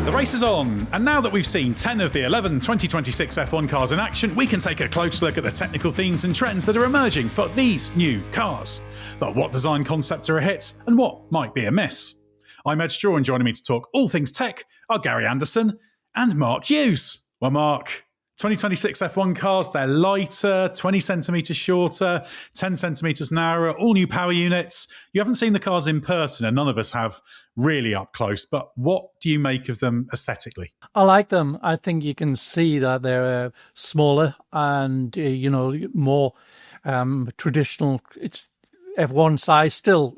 The race is on, and now that we've seen 10 of the 11 2026 F1 cars in action, we can take a close look at the technical themes and trends that are emerging for these new cars. But what design concepts are a hit, and what might be a miss? I'm Edd Straw, and joining me to talk all things tech are Gary Anderson and Mark Hughes. Well, Mark, 2026 F1 cars, they're lighter, 20 centimetres shorter, 10 centimetres narrower, all new power units. You haven't seen the cars in person, and none of us have really up close, but what do you make of them aesthetically? I like them. I think you can see that they're smaller and, more traditional. It's F1 size, still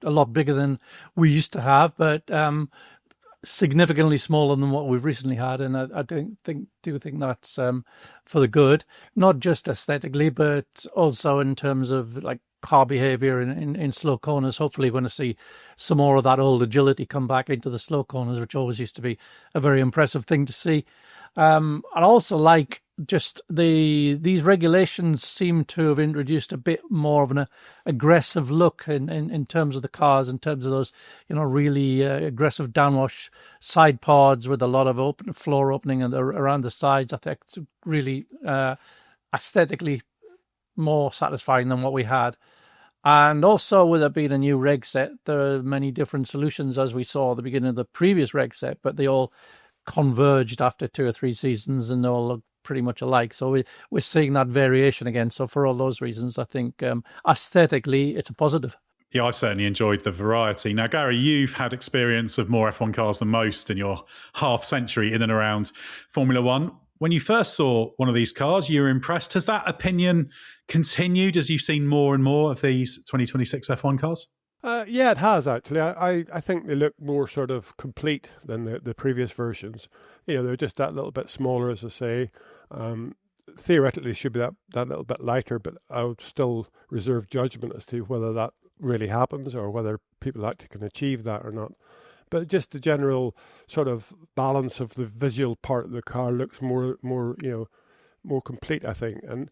a lot bigger than we used to have, but significantly smaller than what we've recently had, and I do think that's for the good, not just aesthetically, but also in terms of like car behavior in slow corners. Hopefully, we're going to see some more of that old agility come back into the slow corners, which always used to be a very impressive thing to see. I also like just these regulations seem to have introduced a bit more of an aggressive look in terms of the cars, in terms of those, really aggressive downwash side pods with a lot of open floor opening and around the sides. I think it's really aesthetically more satisfying than what we had. And also, with it being a new reg set, there are many different solutions, as we saw at the beginning of the previous reg set, but they all converged after 2 or 3 seasons and they all look pretty much alike. So we're seeing that variation again. So for all those reasons, I think aesthetically it's a positive. Yeah, I've certainly enjoyed the variety. Now, Gary, you've had experience of more F1 cars than most in your half century in and around Formula One. When you first saw one of these cars, you were impressed. Has that opinion continued as you've seen more and more of these 2026 F1 cars? Yeah, it has actually. I think they look more sort of complete than the previous versions. They're just that little bit smaller, as I say. Theoretically, should be that little bit lighter, but I would still reserve judgment as to whether that really happens or whether people actually can achieve that or not. But just the general sort of balance of the visual part of the car looks more complete, I think. And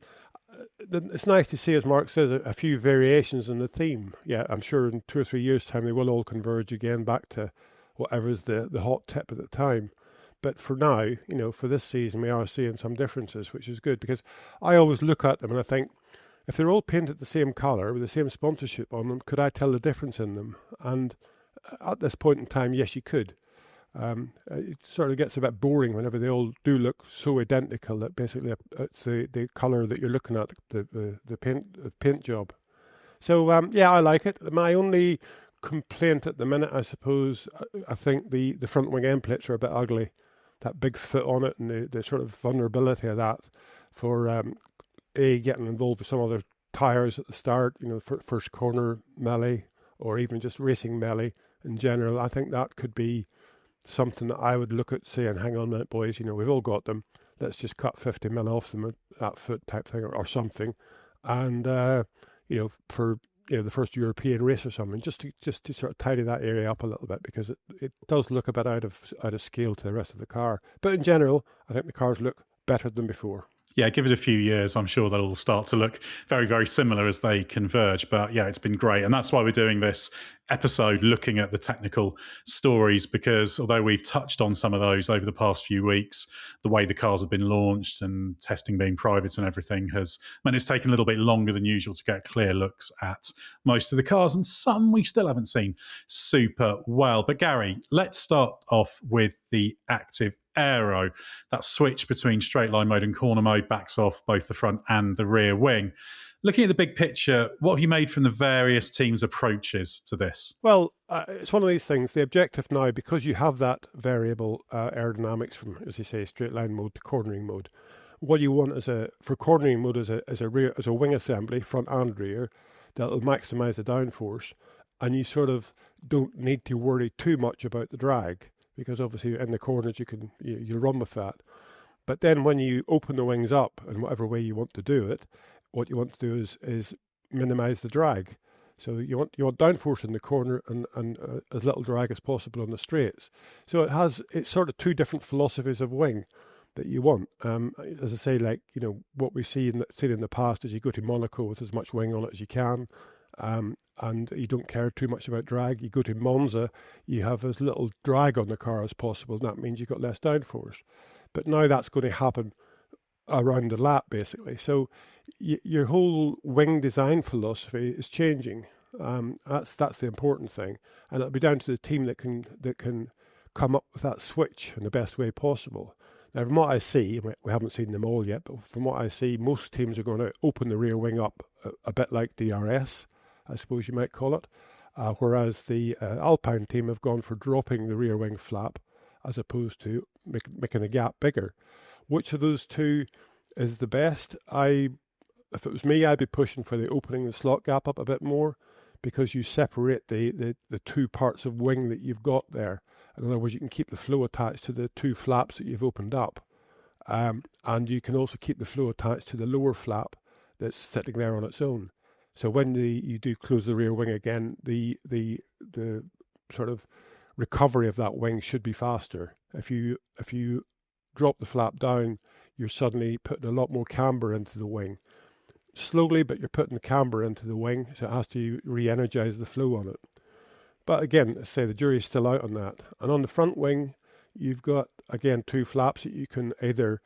it's nice to see, as Mark says, a few variations in the theme. Yeah, I'm sure in 2 or 3 years' time they will all converge again back to whatever is the hot tip at the time. But for now, for this season, we are seeing some differences, which is good, because I always look at them and I think, if they're all painted the same colour with the same sponsorship on them, could I tell the difference in them? And at this point in time, yes, you could. It sort of gets a bit boring whenever they all do look so identical that basically it's the colour that you're looking at, the paint job. So, I like it. My only complaint at the minute, I suppose, I think the front wing end plates are a bit ugly. That big foot on it and the sort of vulnerability of that for getting involved with some other tyres at the start, first corner melee or even just racing melee in general. I think that could be something that I would look at saying, hang on a minute, boys, we've all got them. Let's just cut 50 mil off them at that foot type thing or something. And, for the first European race or something, just to sort of tidy that area up a little bit, because it does look a bit out of scale to the rest of the car. But in general, I think the cars look better than before. Yeah, give it a few years. I'm sure they'll all start to look very, very similar as they converge. But yeah, it's been great. And that's why we're doing this episode looking at the technical stories, because although we've touched on some of those over the past few weeks, the way the cars have been launched and testing being private and everything has meant it's taken a little bit longer than usual to get clear looks at most of the cars, and some we still haven't seen super well. But Gary, let's start off with the active aero. That switch between straight line mode and corner mode backs off both the front and the rear wing. Looking at the big picture, what have you made from the various teams' approaches to this? Well, it's one of these things. The objective now, because you have that variable aerodynamics from, as you say, straight line mode to cornering mode, what you want for cornering mode is a wing assembly, front and rear, that will maximise the downforce, and you sort of don't need to worry too much about the drag, because obviously in the corners you run with that. But then when you open the wings up in whatever way you want to do it, what you want to do is minimise the drag. So you want downforce in the corner and as little drag as possible on the straights. So it's sort of 2 different philosophies of wing that you want. As I say, what we seen in the past is you go to Monaco with as much wing on it as you can, and you don't care too much about drag. You go to Monza, you have as little drag on the car as possible, and that means you've got less downforce. But now that's going to happen around the lap, basically. So your whole wing design philosophy is changing. That's the important thing, and it'll be down to the team that can come up with that switch in the best way possible. Now, from what I see, we haven't seen them all yet, but from what I see, most teams are going to open the rear wing up a bit like DRS, I suppose you might call it, whereas the Alpine team have gone for dropping the rear wing flap as opposed to making the gap bigger. Which of those two is the best? If it was me, I'd be pushing for the opening the slot gap up a bit more, because you separate the two parts of wing that you've got there. In other words, you can keep the flow attached to the two flaps that you've opened up. And you can also keep the flow attached to the lower flap that's sitting there on its own. So when you do close the rear wing again, the sort of recovery of that wing should be faster. If you drop the flap down, you're suddenly putting a lot more camber into the wing. Slowly, but you're putting the camber into the wing, so it has to re-energize the flow on it. But again, let's say the jury's still out on that. And on the front wing, you've got, again, two flaps that you can either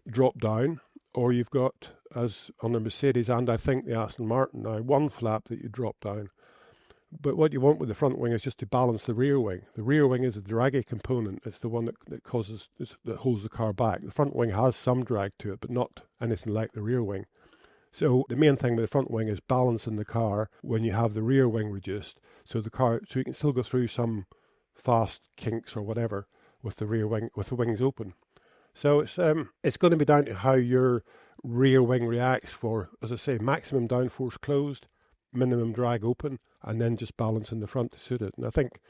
drop down, or you've got, as on the Mercedes and I think the Aston Martin now, one flap that you drop down. But what you want with the front wing is just to balance the rear wing. The rear wing is a draggy component. It's the one that holds the car back. The front wing has some drag to it, but not anything like the rear wing. So the main thing with the front wing is balancing the car when you have the rear wing reduced, so you can still go through some fast kinks or whatever with the rear wing, with the wings open. So it's going to be down to how your rear wing reacts for, as I say, maximum downforce closed, minimum drag open, and then just balancing the front to suit it. And I think,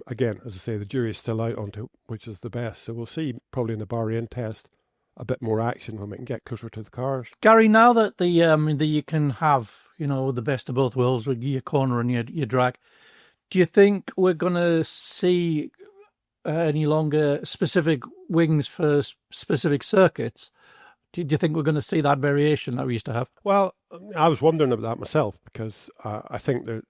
again, as I say, the jury is still out on which is the best. So we'll see probably in the Bahrain test a bit more action when we can get closer to the cars. Gary, now that that you can have, the best of both worlds with your corner and your drag, do you think we're going to see any longer specific wings for specific circuits? Do you think we're going to see that variation that we used to have? Well, I was wondering about that myself, because I think that,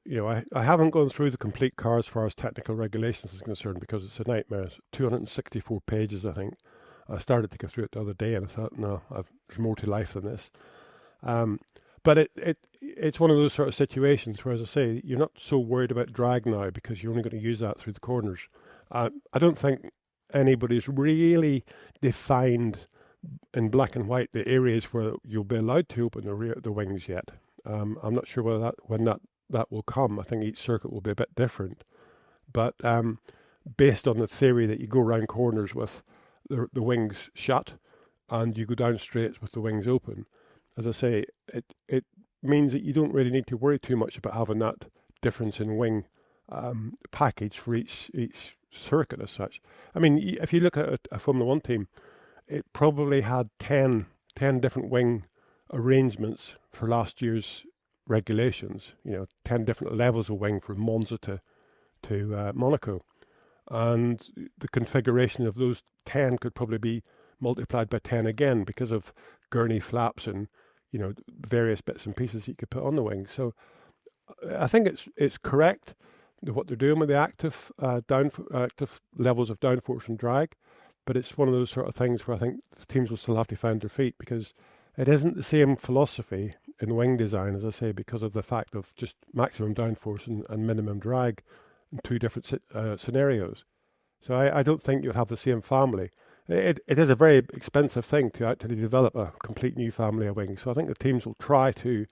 I haven't gone through the complete car as far as technical regulations is concerned, because it's a nightmare. It's 264 pages, I think. I started to go through it the other day and I thought, no, there's more to life than this. But it's one of those sort of situations where, as I say, you're not so worried about drag now because you're only going to use that through the corners. I don't think anybody's really defined in black and white the areas where you'll be allowed to open the wings yet. I'm not sure when that will come. I think each circuit will be a bit different. But based on the theory that you go around corners with the wings shut and you go down straights with the wings open, as I say, it means that you don't really need to worry too much about having that difference in wing package for each circuit as such. I mean, if you look at a Formula 1 team, it probably had 10 different wing arrangements for last year's regulations, 10 different levels of wing from Monza to Monaco. And the configuration of those 10 could probably be multiplied by 10 again because of gurney flaps and, various bits and pieces that you could put on the wing. So I think it's correct what they're doing with the active levels of downforce and drag, but it's one of those sort of things where I think the teams will still have to find their feet, because it isn't the same philosophy in wing design, as I say, because of the fact of just maximum downforce and minimum drag in two different scenarios. So I don't think you'd have the same family. It is a very expensive thing to actually develop a complete new family of wings. So I think the teams will try to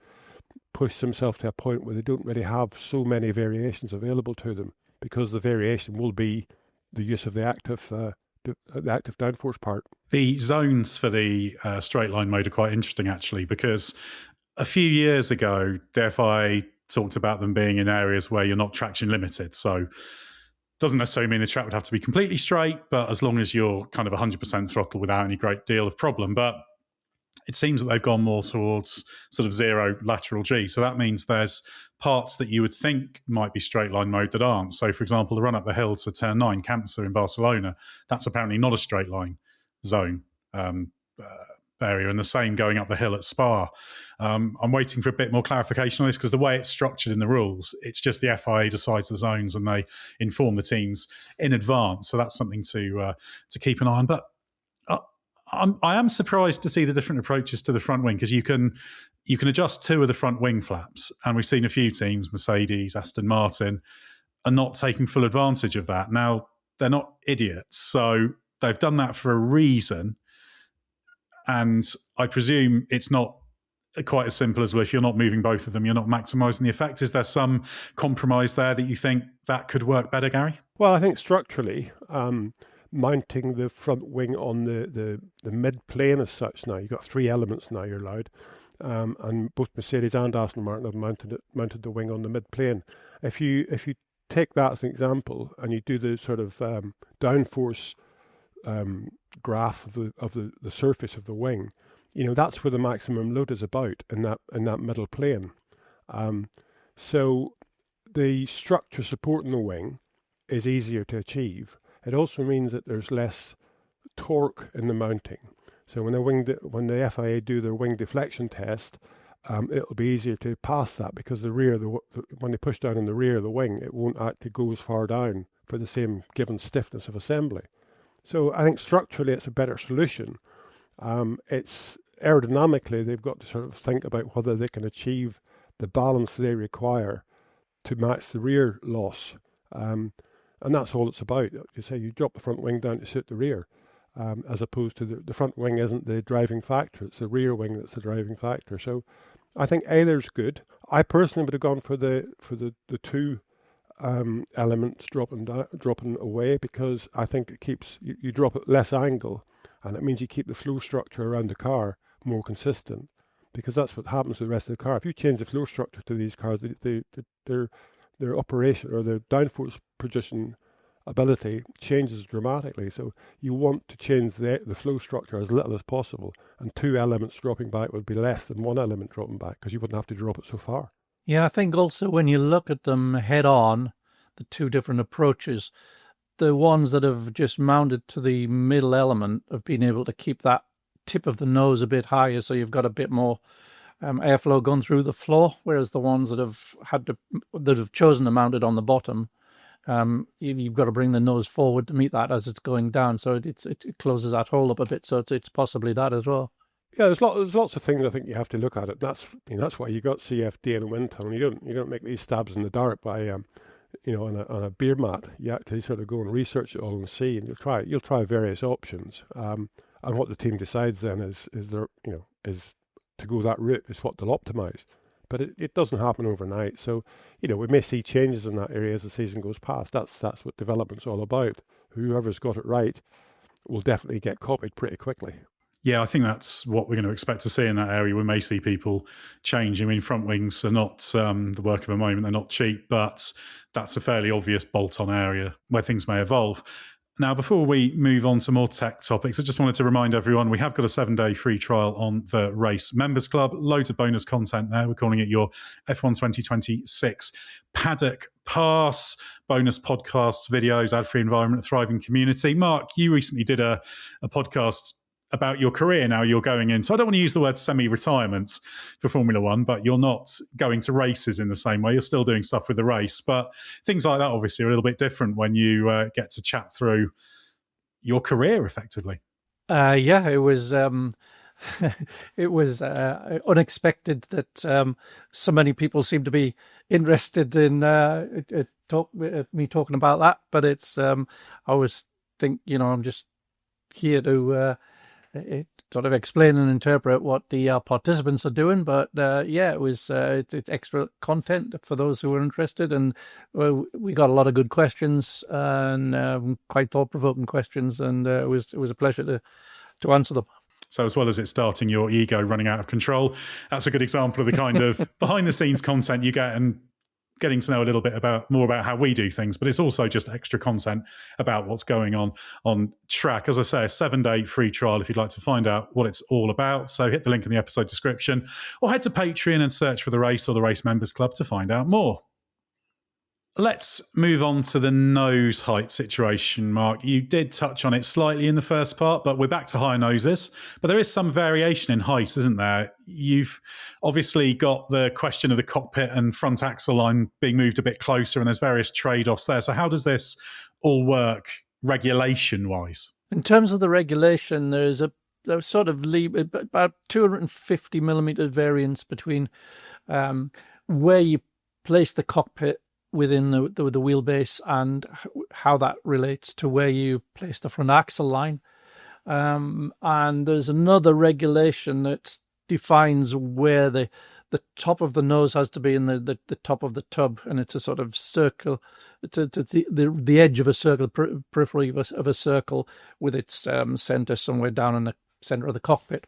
push themselves to a point where they don't really have so many variations available to them, because the variation will be the use of the active downforce part. The zones for the straight line mode are quite interesting, actually, because a few years ago, the FIA talked about them being in areas where you're not traction limited. So doesn't necessarily mean the track would have to be completely straight, but as long as you're kind of 100% throttle without any great deal of problem. But it seems that they've gone more towards sort of zero lateral G. So that means there's parts that you would think might be straight line mode that aren't. So, for example, the run up the hill to turn 9, Campsa in Barcelona, that's apparently not a straight line zone. But area, and the same going up the hill at Spa. I'm waiting for a bit more clarification on this because the way it's structured in the rules, it's just the FIA decides the zones and they inform the teams in advance. So that's something to keep an eye on. But I am surprised to see the different approaches to the front wing, because you can adjust 2 of the front wing flaps, and we've seen a few teams, Mercedes, Aston Martin, are not taking full advantage of that. Now, they're not idiots, so they've done that for a reason, and I presume it's not quite as simple as, well, if you're not moving both of them, you're not maximising the effect. Is there some compromise there that you think that could work better, Gary? Well, I think structurally, mounting the front wing on the mid-plane as such now, you've got 3 elements now you're allowed, and both Mercedes and Aston Martin have mounted the wing on the mid-plane. If you take that as an example and you do the sort of downforce graph of the surface of the wing, that's where the maximum load is about in that middle plane. So the structure supporting the wing is easier to achieve. It also means that there's less torque in the mounting. So when the FIA do their wing deflection test, it'll be easier to pass that, because when they push down in the rear of the wing, it won't actually go as far down for the same given stiffness of assembly. So I think structurally it's a better solution. It's aerodynamically, they've got to sort of think about whether they can achieve the balance they require to match the rear loss. And that's all it's about. You say you drop the front wing down to suit the rear, as opposed to the front wing isn't the driving factor. It's the rear wing that's the driving factor. So I think either's good. I personally would have gone for the 2 elements dropping away, because I think it keeps you drop at less angle, and it means you keep the flow structure around the car more consistent, because that's what happens to the rest of the car. If you change the flow structure to these cars, their operation or their downforce production ability changes dramatically. So you want to change the flow structure as little as possible, and 2 elements dropping back would be less than 1 element dropping back, because you wouldn't have to drop it so far. Yeah, I think also when you look at them head on, the 2 different approaches, the ones that have just mounted to the middle element have been able to keep that tip of the nose a bit higher, so you've got a bit more airflow going through the floor, whereas the ones that have chosen to mount it on the bottom, you've got to bring the nose forward to meet that as it's going down, so it closes that hole up a bit. So it's possibly that as well. Yeah, there's lots of things I think you have to look at it. That's why you got CFD and wind tunnel. You don't make these stabs in the dark by on a beer mat. You actually sort of go and research it all and see, and you'll try various options. And what the team decides then is to go that route is what they'll optimise. But it doesn't happen overnight. So, we may see changes in that area as the season goes past. That's what development's all about. Whoever's got it right will definitely get copied pretty quickly. Yeah, I think that's what we're going to expect to see in that area. We may see people change. I mean, front wings are not the work of a moment. They're not cheap, but that's a fairly obvious bolt-on area where things may evolve. Now, before we move on to more tech topics, I just wanted to remind everyone we have got a 7-day free trial on the Race Members Club. Loads of bonus content there. We're calling it your F1 2026 Paddock Pass, bonus podcasts, videos, ad-free environment, thriving community. Mark, you recently did a podcast about your career. Now you're going into, I don't want to use the word semi-retirement for Formula One, but you're not going to races in the same way. You're still doing stuff with the race, but things like that obviously are a little bit different when you get to chat through your career effectively. Yeah, it was it was unexpected that so many people seem to be interested in me talking about that, but it's I always think, I'm just here to sort of explain and interpret what the participants are doing. But it was it's extra content for those who are interested, and we got a lot of good questions and quite thought-provoking questions, and it was a pleasure to answer them. So as well as it starting your ego running out of control, that's a good example of the kind of behind-the-scenes content you get, and getting to know a little bit more about how we do things, but it's also just extra content about what's going on track. As I say, a 7-day free trial if you'd like to find out what it's all about. So hit the link in the episode description or head to Patreon and search for the Race or the Race Members Club to find out more. Let's move on to the nose height situation, Mark. You did touch on it slightly in the first part, but we're back to higher noses. But there is some variation in height, isn't there? You've obviously got the question of the cockpit and front axle line being moved a bit closer, and there's various trade-offs there. So how does this all work regulation-wise? In terms of the regulation, there's sort of about 250 millimeter variance between where you place the cockpit within the wheelbase and how that relates to where you've placed the front axle line. And there's another regulation that defines where the top of the nose has to be in the top of the tub, and it's a sort of circle. It's the edge of a circle, periphery of a circle, with its center somewhere down in the center of the cockpit.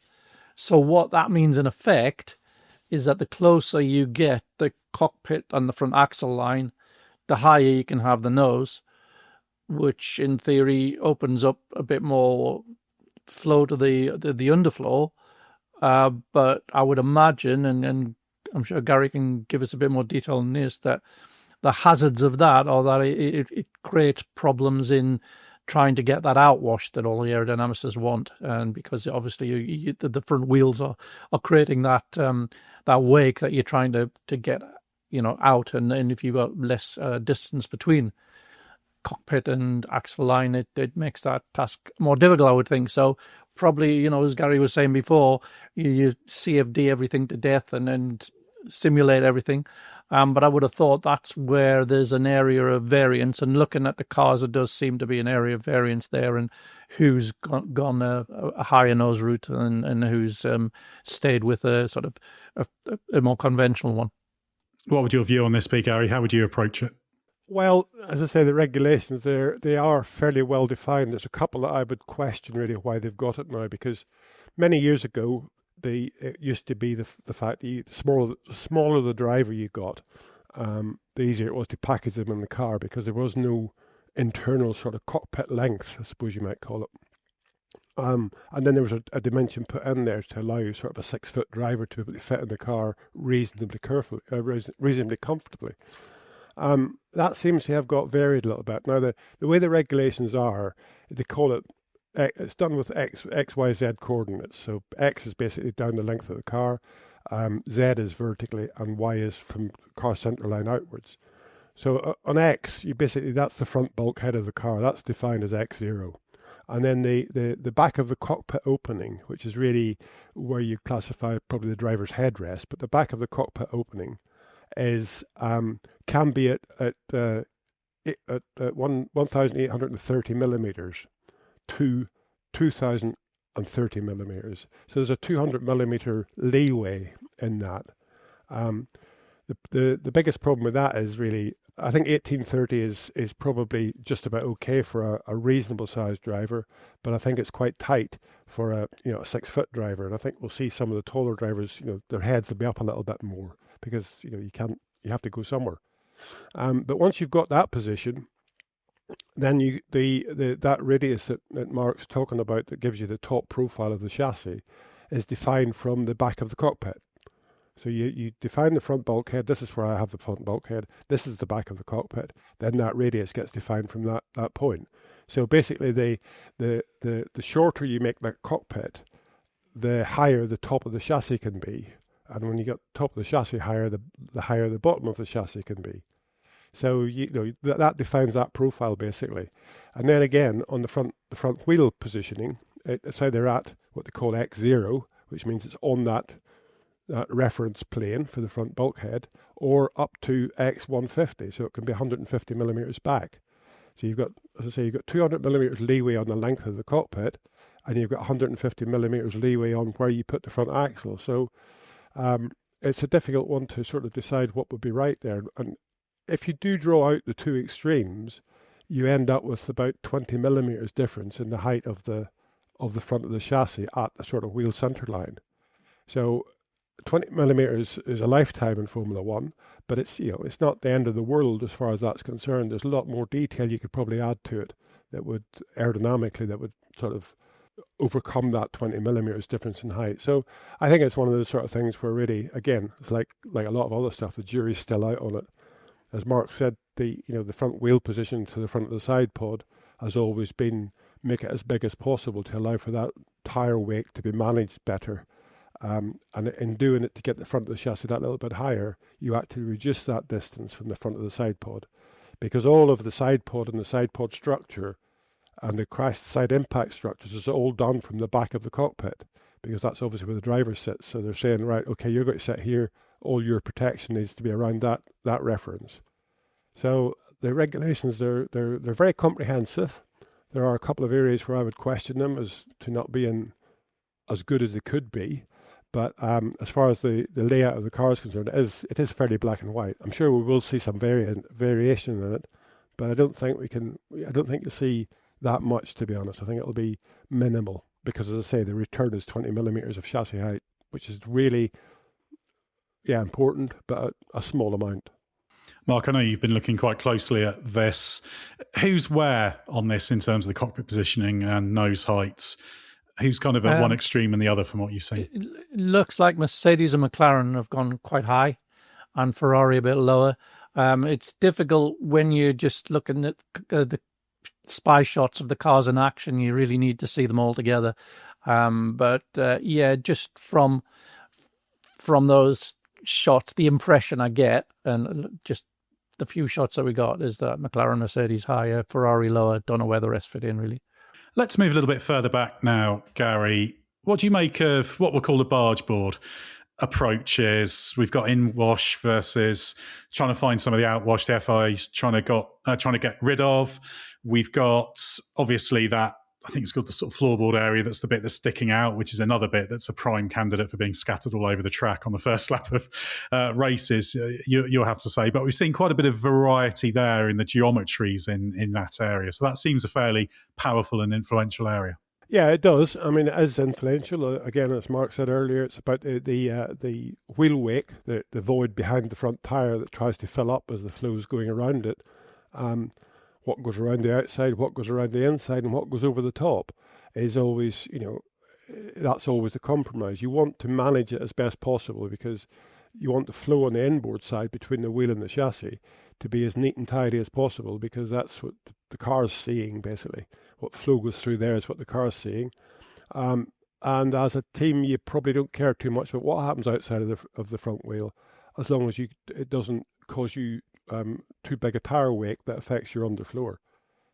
So what that means in effect is that the closer you get the cockpit and the front axle line, the higher you can have the nose, which in theory opens up a bit more flow to the underfloor. But I would imagine, and I'm sure Gary can give us a bit more detail on this, that the hazards of that are that it creates problems in trying to get that outwash that all the aerodynamicists want, and because obviously the front wheels are creating that wake that you're trying to get out, and if you've got less distance between cockpit and axle line, it makes that task more difficult, I would think. So probably, as Gary was saying before, you CFD everything to death and simulate everything. But I would have thought that's where there's an area of variance. And looking at the cars, it does seem to be an area of variance there, and who's gone a higher nose route and who's stayed with a sort of a more conventional one. What would your view on this be, Gary? How would you approach it? Well, as I say, the regulations they are fairly well defined. There's a couple that I would question really why they've got it now, because many years ago it used to be the fact that the smaller the driver you got, the easier it was to package them in the car, because there was no internal sort of cockpit length, I suppose you might call it. And then there was a dimension put in there to allow sort of a 6-foot driver to be able to fit in the car reasonably comfortably. That seems to have got varied a little bit. Now, the way the regulations are, they call it, it's done with X, Y, Z coordinates. So X is basically down the length of the car, Z is vertically, and Y is from car center line outwards. So on X, that's the front bulkhead of the car. That's defined as X0. And then the back of the cockpit opening, which is really where you classify probably the driver's headrest, but the back of the cockpit opening is can be at 1,830 millimeters to 2,030 millimeters. So there's a 200 millimeter leeway in that. The biggest problem with that is really, I think 1830 is probably just about okay for a reasonable sized driver, but I think it's quite tight for a 6-foot driver. And I think we'll see some of the taller drivers, their heads will be up a little bit more, because you have to go somewhere. But once you've got that position, then that radius that Mark's talking about, that gives you the top profile of the chassis, is defined from the back of the cockpit. So you define the front bulkhead. This is where I have the front bulkhead. This is the back of the cockpit. Then that radius gets defined from that point. So basically, the shorter you make that cockpit, the higher the top of the chassis can be. And when you get top of the chassis higher, the higher the bottom of the chassis can be. So that defines that profile basically. And then again, on the front wheel positioning, it's either at what they call X0, which means it's on that reference plane for the front bulkhead, or up to X150, so it can be 150 millimeters back. So you've got, as I say, you've got 200 millimeters leeway on the length of the cockpit, and you've got 150 millimeters leeway on where you put the front axle. So it's a difficult one to sort of decide what would be right there. And if you do draw out the two extremes, you end up with about 20 millimeters difference in the height of the front of the chassis at the sort of wheel center line. So 20 millimeters is a lifetime in Formula One, but it's not the end of the world as far as that's concerned. There's a lot more detail you could probably add to it that would aerodynamically sort of overcome that 20 millimeters difference in height. So I think it's one of those sort of things where really, again, it's like a lot of other stuff, the jury's still out on it. As Mark said, the front wheel position to the front of the side pod has always been make it as big as possible to allow for that tyre wake to be managed better. And in doing it to get the front of the chassis that little bit higher, you actually reduce that distance from the front of the side pod, because all of the side pod and the side pod structure and the crash side impact structures is all done from the back of the cockpit, because that's obviously where the driver sits. So they're saying, right, okay, you're going to sit here. All your protection needs to be around that reference. So the regulations, they're very comprehensive. There are a couple of areas where I would question them as to not being as good as they could be. But as far as the layout of the car is concerned, it is fairly black and white. I'm sure we will see some variation in it, but I don't think you'll see that much, to be honest. I think it'll be minimal because, as I say, the return is 20 millimeters of chassis height, which is really, important, but a small amount. Mark, I know you've been looking quite closely at this. Who's where on this in terms of the cockpit positioning and nose heights? Who's kind of at one extreme and the other from what you've seen? It looks like Mercedes and McLaren have gone quite high and Ferrari a bit lower. It's difficult when you're just looking at the spy shots of the cars in action. You really need to see them all together. Just from those shots, the impression I get, and just the few shots that we got, is that McLaren, Mercedes higher, Ferrari lower. Don't know where the rest fit in, really. Let's move a little bit further back now, Gary. What do you make of what we'll call the bargeboard approaches? We've got in-wash versus trying to find some of the outwash the FIA's trying to get rid of. We've got, obviously, that, I think it's called the sort of floorboard area. That's the bit that's sticking out, which is another bit that's a prime candidate for being scattered all over the track on the first lap of races, you'll have to say. But we've seen quite a bit of variety there in the geometries in that area. So that seems a fairly powerful and influential area. Yeah, it does. I mean, it is influential. Again, as Mark said earlier, it's about the wheel wake, the void behind the front tyre that tries to fill up as the flow is going around it. What goes around the outside, what goes around the inside, and what goes over the top is always, that's always the compromise. You want to manage it as best possible because you want the flow on the inboard side between the wheel and the chassis to be as neat and tidy as possible, because that's what the car's seeing, basically. What flow goes through there is what the car's seeing. And as a team, you probably don't care too much about what happens outside of the front wheel, as long as it doesn't cause you too big a tire wake that affects your underfloor.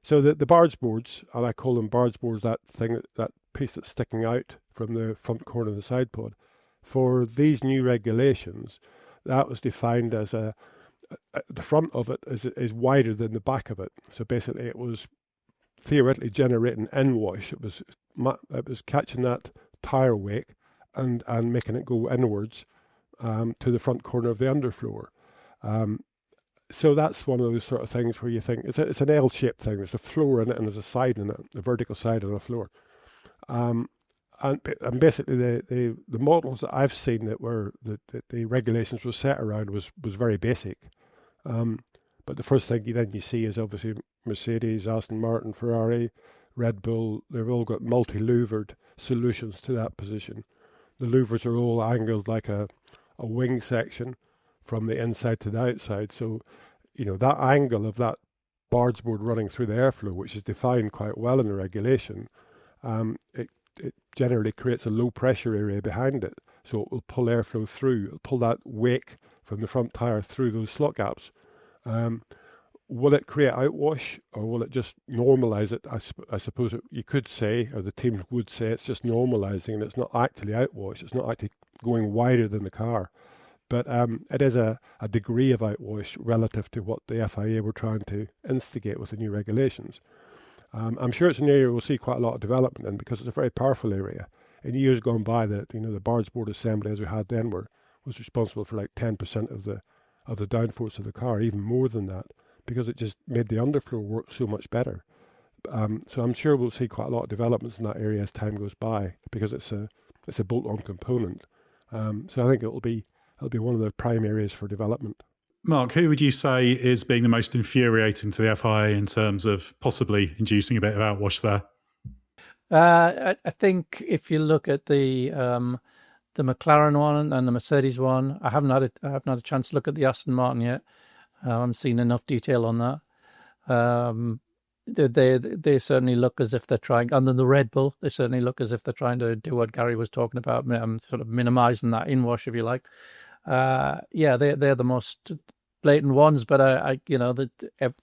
So the barge boards, and I call them barge boards, that piece that's sticking out from the front corner of the side pod, for these new regulations, that was defined as the front of it is wider than the back of it. So basically, it was theoretically generating inwash. It was catching that tire wake and making it go inwards to the front corner of the underfloor. So that's one of those sort of things where you think it's an L-shaped thing. There's a floor in it and there's a side in it, a vertical side on the floor. And basically the models that I've seen that were the regulations were set around was very basic. But the first thing you see is obviously Mercedes, Aston Martin, Ferrari, Red Bull. They've all got multi-louvered solutions to that position. The louvers are all angled like a wing section from the inside to the outside. So, that angle of that barge board running through the airflow, which is defined quite well in the regulation, it generally creates a low pressure area behind it. So it will pull airflow through, it'll pull that wake from the front tyre through those slot gaps. Will it create outwash, or will it just normalise it? I suppose you could say, or the team would say, it's just normalising and it's not actually outwash. It's not actually going wider than the car. But it is a degree of outwash relative to what the FIA were trying to instigate with the new regulations. I'm sure it's an area we'll see quite a lot of development in, because it's a very powerful area. In years gone by, the barge board assembly as we had then was responsible for like 10% of the downforce of the car, even more than that, because it just made the underfloor work so much better. So I'm sure we'll see quite a lot of developments in that area as time goes by, because it's a bolt-on component. So I think it'll be one of the prime areas for development. Mark, who would you say is being the most infuriating to the FIA in terms of possibly inducing a bit of outwash there? I think if you look at the McLaren one and the Mercedes one, I haven't had a chance to look at the Aston Martin yet. I haven't seen enough detail on that. They certainly look as if they're trying, and then the Red Bull, they certainly look as if they're trying to do what Gary was talking about, sort of minimizing that inwash, if you like. Yeah, they're the most blatant ones, but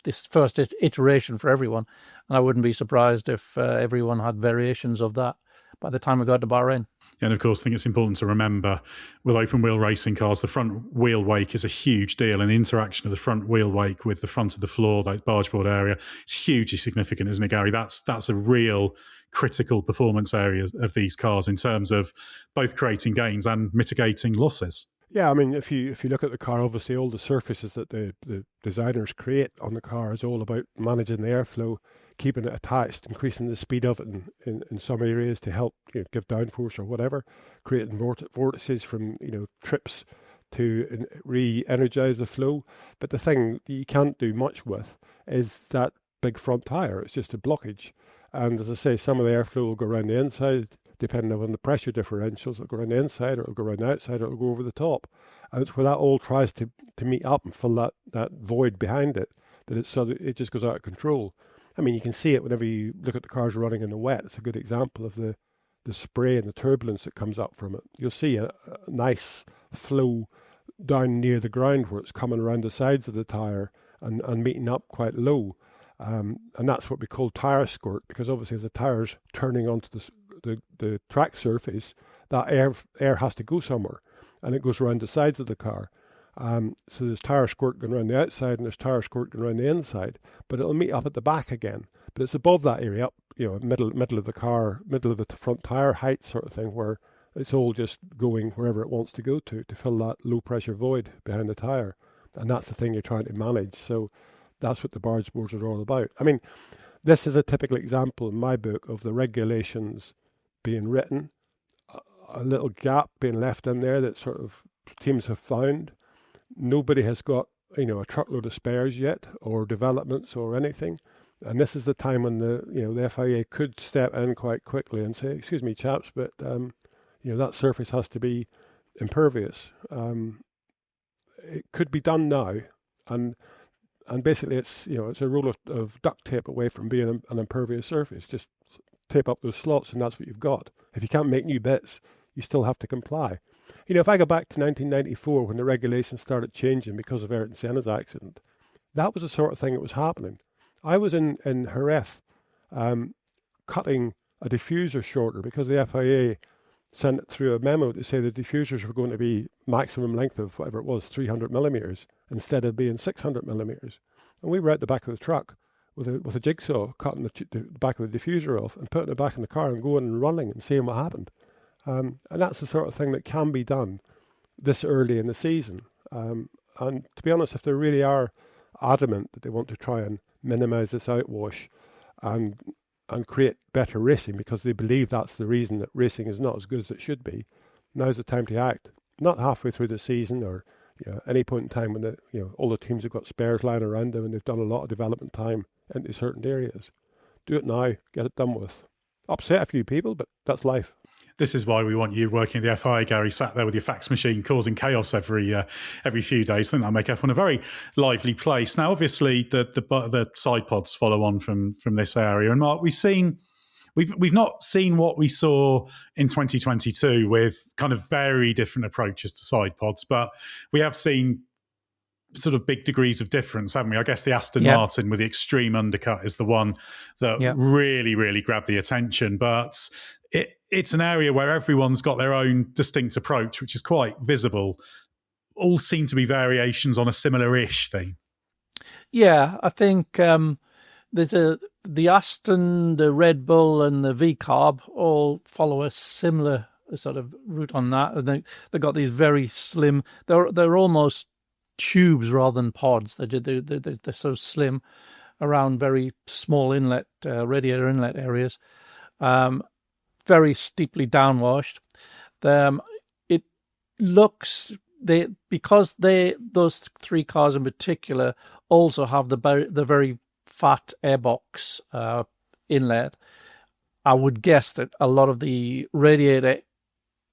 this first iteration for everyone, and I wouldn't be surprised if everyone had variations of that by the time we got to Bahrain. And of course, I think it's important to remember with open wheel racing cars, the front wheel wake is a huge deal, and the interaction of the front wheel wake with the front of the floor, that bargeboard area, is hugely significant, isn't it, Gary? That's a real critical performance area of these cars in terms of both creating gains and mitigating losses. Yeah, I mean, if you look at the car, obviously all the surfaces that the designers create on the car is all about managing the airflow, keeping it attached, increasing the speed of it in some areas to help give downforce or whatever, creating vortices from trips to re-energize the flow. But the thing that you can't do much with is that big front tire. It's just a blockage. And as I say, some of the airflow will go around the inside, depending on the pressure differentials. It'll go around the inside, or it'll go around the outside, or it'll go over the top. And it's where that all tries to meet up and fill that void behind it, that it just goes out of control. I mean, you can see it whenever you look at the cars running in the wet. It's a good example of the spray and the turbulence that comes up from it. You'll see a nice flow down near the ground where it's coming around the sides of the tyre and meeting up quite low. And that's what we call tyre squirt, because obviously as the tyre's turning onto the track surface, that air has to go somewhere, and it goes around the sides of the car. So there's tyre squirt going around the outside and there's tyre squirt going around the inside, but it'll meet up at the back again. But it's above that area, up middle of the car, middle of the front tyre height sort of thing, where it's all just going wherever it wants to go to fill that low pressure void behind the tyre. And that's the thing you're trying to manage. So that's what the bargeboards are all about. I mean, this is a typical example in my book of the regulations being written, a little gap being left in there that sort of teams have found. Nobody has got, a truckload of spares yet, or developments or anything. And this is the time when the FIA could step in quite quickly and say, excuse me, chaps, but, that surface has to be impervious. It could be done now. And basically it's a roll of duct tape away from being an impervious surface. Just tape up those slots and that's what you've got. If you can't make new bits, you still have to comply. If I go back to 1994 when the regulations started changing because of Ayrton Senna's accident, that was the sort of thing that was happening. I was in Jerez cutting a diffuser shorter because the FIA sent it through a memo to say the diffusers were going to be maximum length of whatever it was, 300 millimeters, instead of being 600 millimeters. And we were at the back of the truck with a jigsaw cutting the back of the diffuser off and putting it back in the car and going and running and seeing what happened. And that's the sort of thing that can be done this early in the season. And to be honest, if they really are adamant that they want to try and minimise this outwash and create better racing because they believe that's the reason that racing is not as good as it should be, now's the time to act. Not halfway through the season or any point in time when all the teams have got spares lying around them and they've done a lot of development time into certain areas. Do it now, get it done with. Upset a few people, but that's life. This is why we want you working at the FIA, Gary, sat there with your fax machine causing chaos every few days. I think that'll make F1 a very lively place. Now, obviously, the side pods follow on from this area. And Mark, we've not seen what we saw in 2022 with kind of very different approaches to side pods, but we have seen sort of big degrees of difference, haven't we? I guess the Aston Martin with the extreme undercut is the one that really, really grabbed the attention. But it's an area where everyone's got their own distinct approach, which is quite visible. All seem to be variations on a similar-ish thing. Yeah, I think there's the Aston, the Red Bull, and the V-Carb all follow a similar sort of route on that. And they've got these very slim. They're almost tubes rather than pods. They're so slim around very small inlet, radiator inlet areas. Very steeply downwashed. It looks because those three cars in particular also have the very fat airbox inlet. I would guess that a lot of the radiator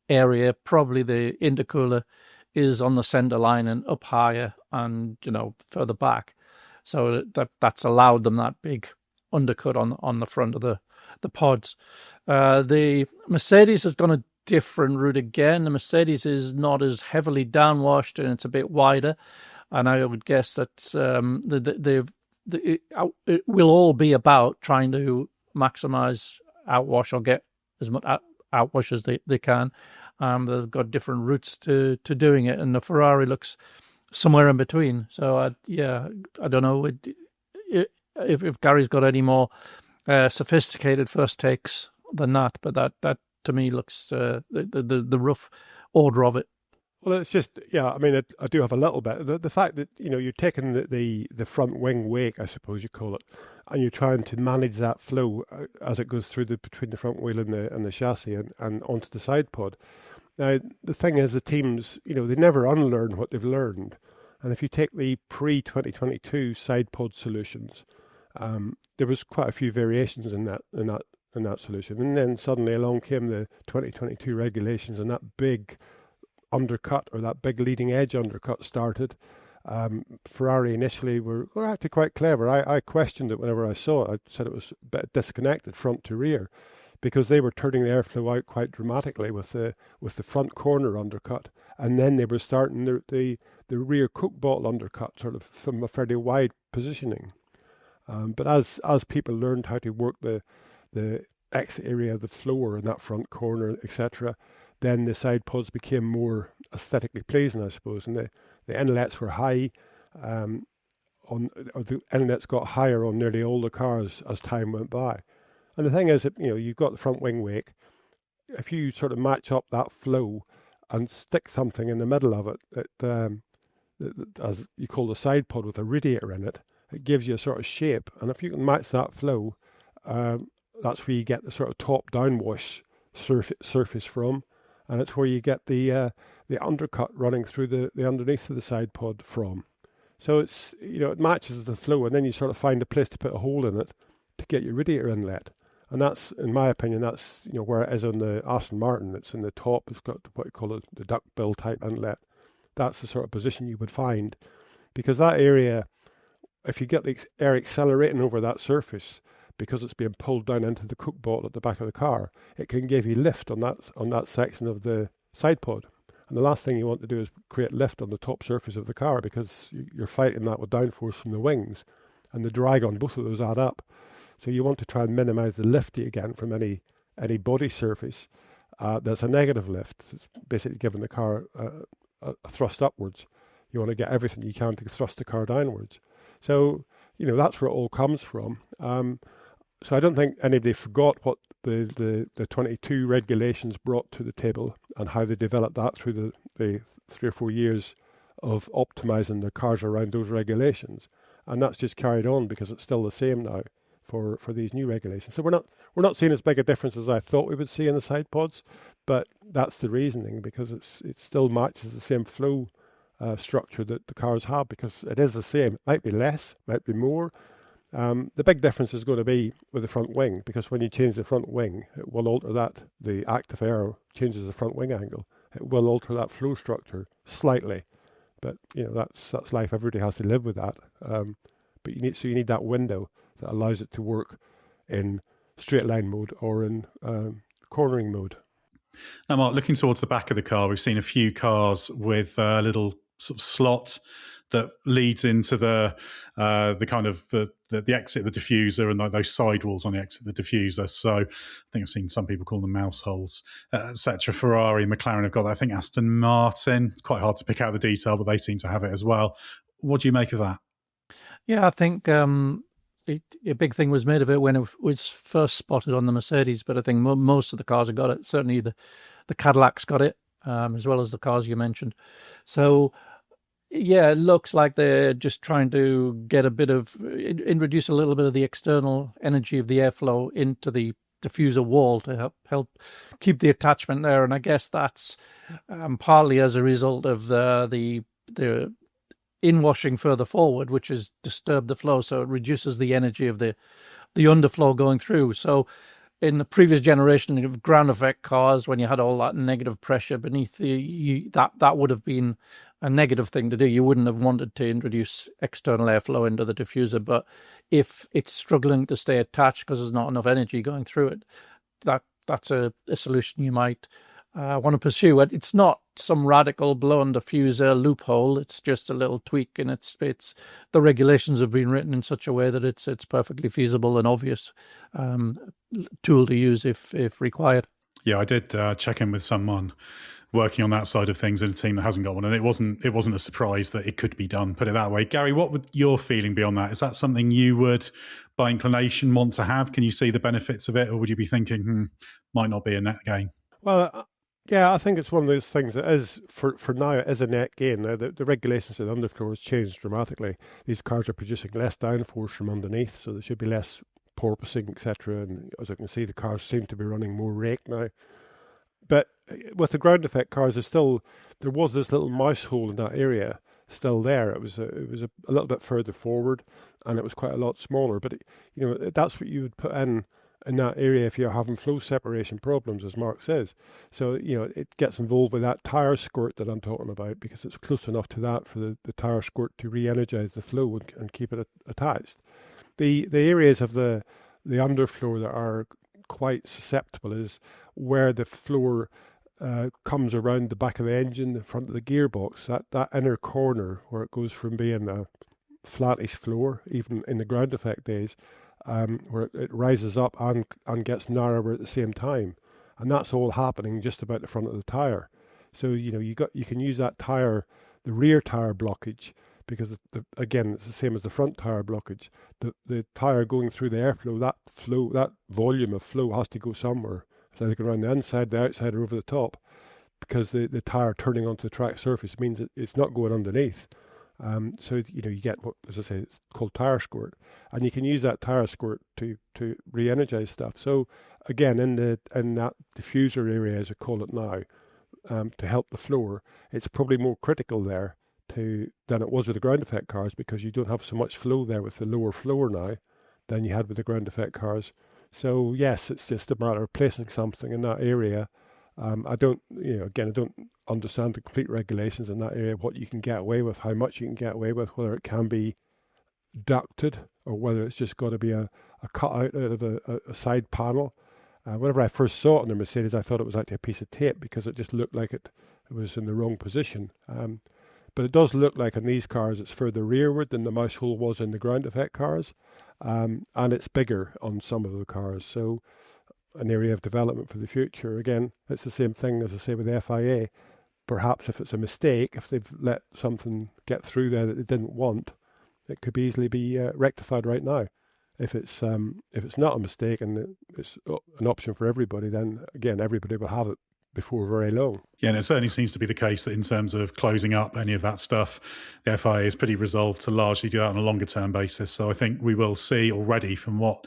area, probably the intercooler, is on the center line and up higher, and further back, so that's allowed them that big undercut on the front of the pods. The Mercedes has gone a different route again. The Mercedes is not as heavily downwashed and it's a bit wider, and I would guess that it will all be about trying to maximize outwash or get as much outwash as they can. They've got different routes to doing it, and the Ferrari looks somewhere in between. So I don't know if Gary's got any more sophisticated first takes than that, but that to me looks the rough order of it. Well, it's just, I mean, I do have a little bit. The fact that, you're taking the front wing wake, I suppose you call it, and you're trying to manage that flow as it goes through between the front wheel and the chassis and onto the side pod. Now, the thing is, the teams, they never unlearn what they've learned. And if you take the pre-2022 side pod solutions, there was quite a few variations in that solution. And then suddenly along came the 2022 regulations, and that big undercut, or that big leading edge undercut, started. Ferrari initially were actually quite clever. I questioned it whenever I saw it. I said it was a bit disconnected front to rear, because they were turning the airflow out quite dramatically with the front corner undercut, and then they were starting the rear cook bottle undercut sort of from a fairly wide positioning. But as people learned how to work the exit area of the floor and that front corner, etc., then the side pods became more aesthetically pleasing, I suppose, and the inlets were high. The inlets got higher on nearly all the cars as time went by. And the thing is that, you've got the front wing wake. If you sort of match up that flow and stick something in the middle of it, that as you call the side pod, with a radiator in it, it gives you a sort of shape. And if you can match that flow, that's where you get the sort of top downwash surface from. And it's where you get the undercut running through the underneath of the side pod from. So it's, it matches the flow, and then you sort of find a place to put a hole in it to get your radiator inlet. And that's, in my opinion, that's, where it is on the Aston Martin. It's in the top. It's got what you call the duckbill type inlet. That's the sort of position you would find, because that area, if you get the air accelerating over that surface, because it's being pulled down into the cook bottle at the back of the car, it can give you lift on that section of the side pod. And the last thing you want to do is create lift on the top surface of the car, because you're fighting that with downforce from the wings, and the drag on both of those add up. So you want to try and minimize the lift you get from any body surface that's a negative lift. It's basically giving the car a thrust upwards. You want to get everything you can to thrust the car downwards. So, that's where it all comes from. So I don't think anybody forgot what the 22 regulations brought to the table, and how they developed that through the 3 or 4 years of optimizing their cars around those regulations. And that's just carried on, because it's still the same now for these new regulations. So we're not seeing as big a difference as I thought we would see in the side pods, but that's the reasoning, because it still matches the same flow structure that the cars have, because it is the same. It might be less, might be more. The big difference is going to be with the front wing, because when you change the front wing, it will alter that. The active air changes the front wing angle. It will alter that flow structure slightly, but that's life. Everybody has to live with that. But you need that window that allows it to work in straight line mode or in cornering mode. Now, Mark, looking towards the back of the car, we've seen a few cars with a little sort of slot that leads into the kind of the exit of the diffuser, and those sidewalls on the exit of the diffuser. So I think I've seen some people call them mouse holes, etc. Ferrari and McLaren have got that. I think Aston Martin, it's quite hard to pick out the detail, but they seem to have it as well. What do you make of that? Yeah, I think a big thing was made of it when it was first spotted on the Mercedes, but I think most of the cars have got it. Certainly the Cadillac's got it, as well as the cars you mentioned. So, yeah, it looks like they're just trying to get introduce a little bit of the external energy of the airflow into the diffuser wall to help keep the attachment there. And I guess that's partly as a result of the inwashing further forward, which has disturbed the flow, so it reduces the energy of the underflow going through. So in the previous generation of ground effect cars, when you had all that negative pressure beneath that would have been a negative thing to do. You wouldn't have wanted to introduce external airflow into the diffuser, but if it's struggling to stay attached because there's not enough energy going through it, that's a solution you might want to pursue. It's not some radical blown diffuser loophole. It's just a little tweak, and it's the regulations have been written in such a way that it's perfectly feasible and obvious tool to use if required. Yeah, I did check in with someone working on that side of things in a team that hasn't got one, and it wasn't a surprise that it could be done, put it that way. Gary, what would your feeling be on that? Is that something you would, by inclination, want to have? Can you see the benefits of it, or would you be thinking, might not be a net gain? Well, yeah, I think it's one of those things that is, for now, it is a net gain. Now, the regulations of the underfloor has changed dramatically. These cars are producing less downforce from underneath, so there should be less porpoising, etc. And as you can see, the cars seem to be running more rake now. But with the ground effect cars, there was this little mouse hole in that area still there. It was a little bit further forward, and it was quite a lot smaller. But that's what you would put in that area if you're having flow separation problems, as Mark says. So it gets involved with that tire squirt that I'm talking about, because it's close enough to that for the tire squirt to re-energize the flow and keep it attached. The areas of the underfloor that are quite susceptible is where the floor comes around the back of the engine, the front of the gearbox, that inner corner where it goes from being a flattish floor, even in the ground effect days, where it rises up and gets narrower at the same time. And that's all happening just about the front of the tyre. So, you can use that tyre, the rear tyre blockage, because again, it's the same as the front tyre blockage. The tyre going through the airflow, that volume of flow has to go somewhere. It's either going around the inside, the outside, or over the top, because the tyre turning onto the track surface means it's not going underneath. So you get what, as I say, it's called tyre squirt, and you can use that tyre squirt to re-energize stuff. So again, in that diffuser area, as we call it now, to help the floor, it's probably more critical there than it was with the ground effect cars, because you don't have so much flow there with the lower floor now than you had with the ground effect cars. So yes, it's just a matter of placing something in that area. I don't understand the complete regulations in that area, what you can get away with, how much you can get away with, whether it can be ducted or whether it's just got to be a cutout out of a side panel. Whenever I first saw it on the Mercedes, I thought it was actually a piece of tape, because it just looked like it was in the wrong position. But it does look like in these cars it's further rearward than the mouse hole was in the ground effect cars, and it's bigger on some of the cars. So an area of development for the future. Again, it's the same thing as I say with the FIA. Perhaps if it's a mistake, if they've let something get through there that they didn't want, it could easily be rectified right now. If it's not a mistake and it's an option for everybody, then again, everybody will have it before very long. Yeah, and it certainly seems to be the case that in terms of closing up any of that stuff, the FIA is pretty resolved to largely do that on a longer term basis. So I think we will see already, from what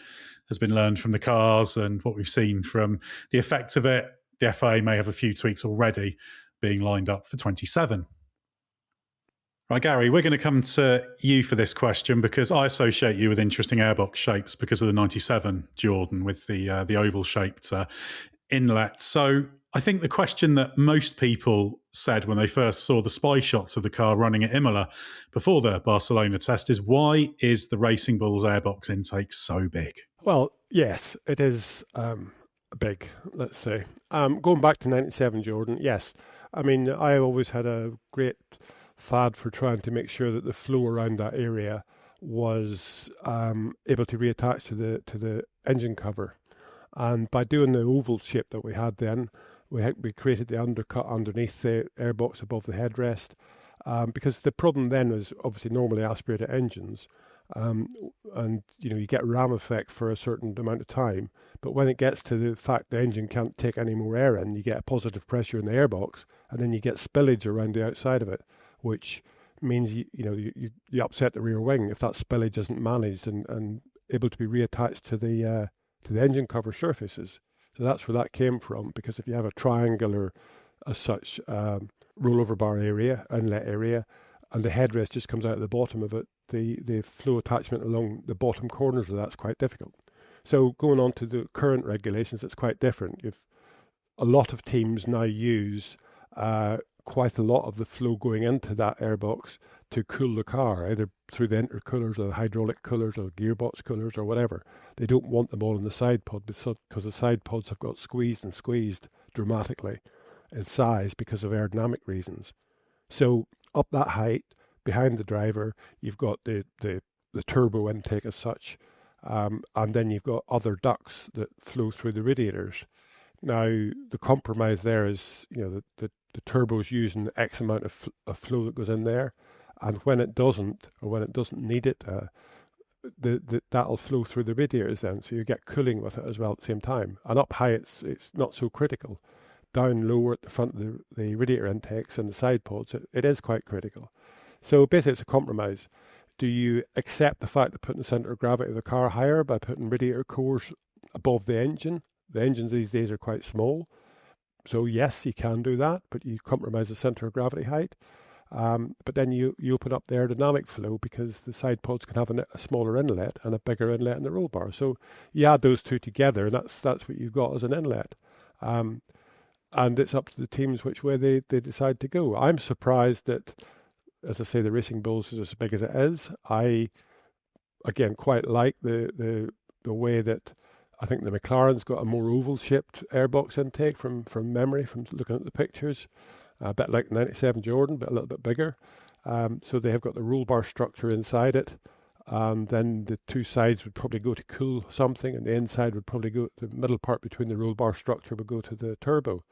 has been learned from the cars and what we've seen from the effects of it, the FIA may have a few tweaks already being lined up for 27. Right, Gary, we're going to come to you for this question, because I associate you with interesting airbox shapes because of the 97 Jordan with the oval shaped inlet. So I think the question that most people said when they first saw the spy shots of the car running at Imola before the Barcelona test is, why is the Racing Bulls airbox intake so big? Well, yes, it is big, let's say. Going back to 97 Jordan, yes. I mean, I always had a great fad for trying to make sure that the flow around that area was able to reattach to the engine cover. And by doing the oval shape that we had then, we created the undercut underneath the airbox above the headrest, because the problem then was obviously normally aspirated engines, and you get ram effect for a certain amount of time, but when it gets to the fact the engine can't take any more air in, you get a positive pressure in the airbox, and then you get spillage around the outside of it, which means you upset the rear wing if that spillage isn't managed and able to be reattached to the engine cover surfaces. So that's where that came from, because if you have a triangular, as such, rollover bar area, inlet area, and the headrest just comes out at the bottom of it, the flow attachment along the bottom corners of that's quite difficult. So going on to the current regulations, it's quite different. A lot of teams now use quite a lot of the flow going into that airbox to cool the car, either through the intercoolers or the hydraulic coolers or gearbox coolers or whatever. They don't want them all in the side pod because the side pods have got squeezed and squeezed dramatically in size because of aerodynamic reasons. So up that height, behind the driver, you've got the turbo intake as such, and then you've got other ducts that flow through the radiators. Now, the compromise there is, the turbo's using X amount of flow that goes in there, and when it doesn't, or when it doesn't need it, that'll flow through the radiators then, so you get cooling with it as well at the same time. And up high, it's not so critical. Down lower at the front of the radiator intakes and the side pods, it is quite critical. So basically, it's a compromise. Do you accept the fact that putting the centre of gravity of the car higher by putting radiator cores above the engine? The engines these days are quite small. So yes, you can do that, but you compromise the centre of gravity height. But then you open up the aerodynamic flow because the side pods can have a smaller inlet and a bigger inlet in the roll bar. So you add those two together, and that's what you've got as an inlet. And it's up to the teams which way they decide to go. I'm surprised that, as I say, the Racing Bulls is as big as it is. I, again, quite like the way that I think the McLaren's got a more oval-shaped airbox intake from memory, from looking at the pictures. A bit like the 97 Jordan, but a little bit bigger. So they have got the roll bar structure inside it. And then the two sides would probably go to cool something, and the inside would probably go, the middle part between the roll bar structure would go to the turbo.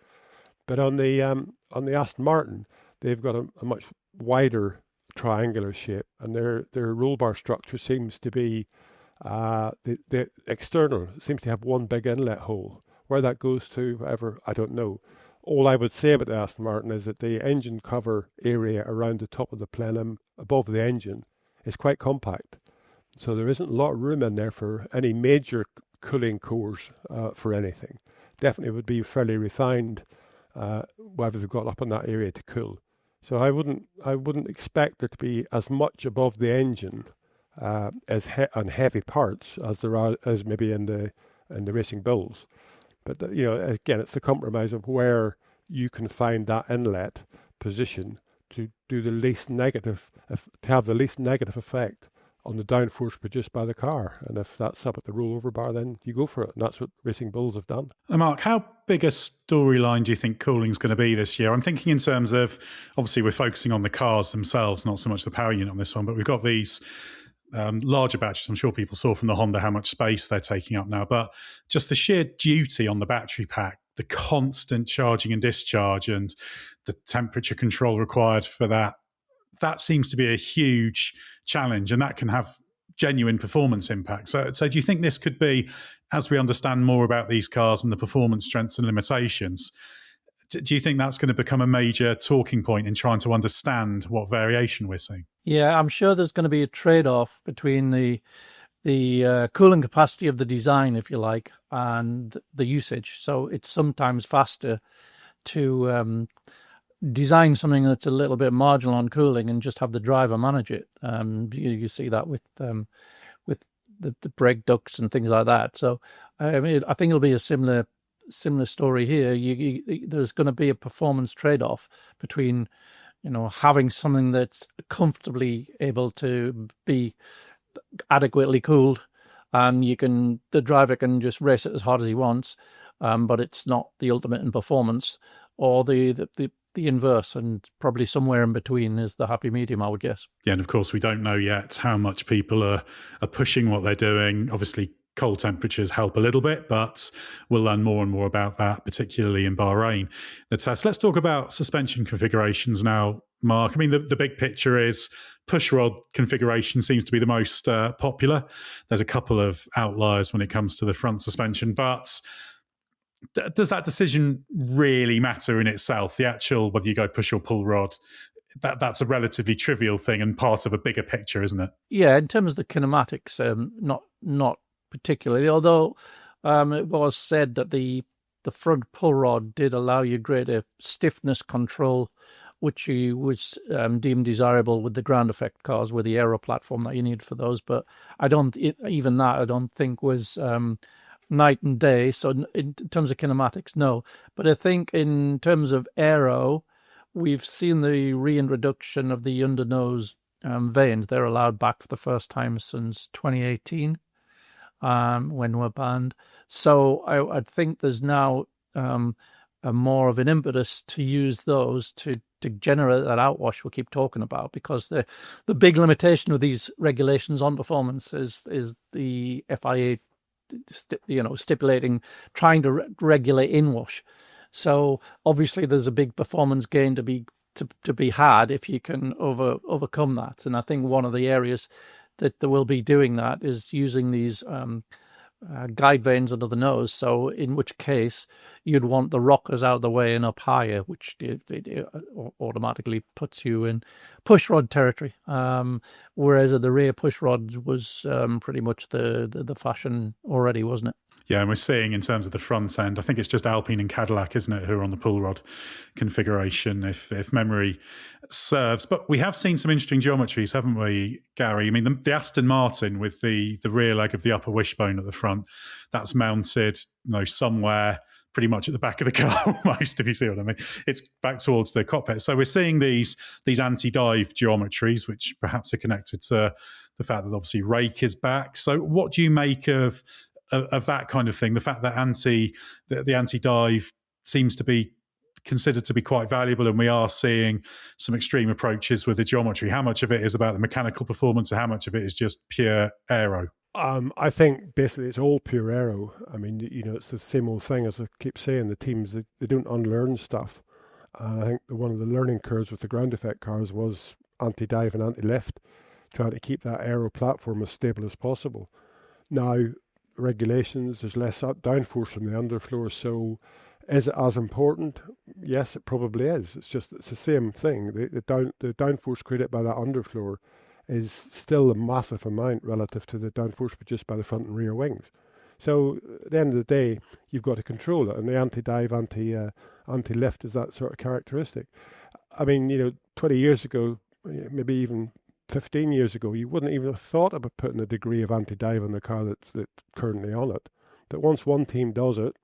But on the Aston Martin, they've got a much wider triangular shape, and their roll bar structure seems to be the external. It seems to have one big inlet hole. Where that goes to, whatever, I don't know. All I would say about the Aston Martin is that the engine cover area around the top of the plenum above the engine is quite compact. So there isn't a lot of room in there for any major cooling cores for anything. Definitely would be fairly refined whether they've got up in that area to cool. So I wouldn't expect there to be as much above the engine on heavy parts as there are as maybe in the Racing Bulls. But again, it's the compromise of where you can find that inlet position to do the least negative, to have the least negative effect on the downforce produced by the car. And if that's up at the rollover bar, then you go for it. And that's what Racing Bulls have done. And Mark, how big a storyline do you think cooling's going to be this year? I'm thinking in terms of, obviously we're focusing on the cars themselves, not so much the power unit on this one, but we've got these larger batteries. I'm sure people saw from the Honda how much space they're taking up now, but just the sheer duty on the battery pack, the constant charging and discharge and the temperature control required for that seems to be a huge challenge, and that can have genuine performance impact. So do you think this could be, as we understand more about these cars and the performance strengths and limitations, do you think that's going to become a major talking point in trying to understand what variation we're seeing? Yeah, I'm sure there's going to be a trade-off between the cooling capacity of the design, if you like, and the usage. So it's sometimes faster to design something that's a little bit marginal on cooling and just have the driver manage it. You see that with the brake ducts and things like that. So I think it'll be a similar story here. There's going to be a performance trade-off between having something that's comfortably able to be adequately cooled, and the driver can just race it as hard as he wants, but it's not the ultimate in performance, or the inverse, and probably somewhere in between is the happy medium, I would guess. Yeah, and of course we don't know yet how much people are pushing what they're doing. Obviously cold temperatures help a little bit, but we'll learn more and more about that, particularly in Bahrain, the test. Let's talk about suspension configurations now, Mark. I mean, the big picture is push rod configuration seems to be the most popular. There's a couple of outliers when it comes to the front suspension, but does that decision really matter in itself? The actual, whether you go push or pull rod, that's a relatively trivial thing and part of a bigger picture, isn't it? Yeah, in terms of the kinematics, not particularly, although it was said that the front pull rod did allow you greater stiffness control, which was deemed desirable with the ground effect cars, with the aero platform that you need for those. But I don't think was night and day. So in terms of kinematics, no. But I think in terms of aero, we've seen the reintroduction of the undernose vanes. They're allowed back for the first time since 2018, when we're banned. So I think there's now a more of an impetus to use those to generate that outwash we keep talking about, because the big limitation of these regulations on performance is the FIA stipulating, trying to regulate inwash. So obviously there's a big performance gain to be had if you can overcome that. And I think one of the areas that they will be doing that is using these guide vanes under the nose. So in which case you'd want the rockers out of the way and up higher, which it automatically puts you in push rod territory. Whereas at the rear, push rods was pretty much the fashion already, wasn't it? Yeah, and we're seeing in terms of the front end, I think it's just Alpine and Cadillac, isn't it, who are on the pull rod configuration, if memory serves. But we have seen some interesting geometries, haven't we, Gary? I mean, the Aston Martin with the rear leg of the upper wishbone at the front, that's mounted, somewhere pretty much at the back of the car almost, if you see what I mean. It's back towards the cockpit. So we're seeing these anti-dive geometries, which perhaps are connected to the fact that obviously rake is back. So what do you make of that kind of thing? The fact that the anti-dive seems to be considered to be quite valuable, and we are seeing some extreme approaches with the geometry. How much of it is about the mechanical performance, and how much of it is just pure aero? I think basically it's all pure aero. I mean, it's the same old thing as I keep saying. The teams, they don't unlearn stuff. I think one of the learning curves with the ground effect cars was anti-dive and anti-lift, trying to keep that aero platform as stable as possible. Now, regulations, there's less downforce from the underfloor, so is it as important? Yes, it probably is. It's the same thing. The downforce created by that underfloor is still a massive amount relative to the downforce produced by the front and rear wings. So at the end of the day, you've got to control it, and the anti-dive, anti-lift is that sort of characteristic. I mean, 20 years ago, maybe even 15 years ago, you wouldn't even have thought about putting a degree of anti-dive on the car that's currently on it. But once one team does it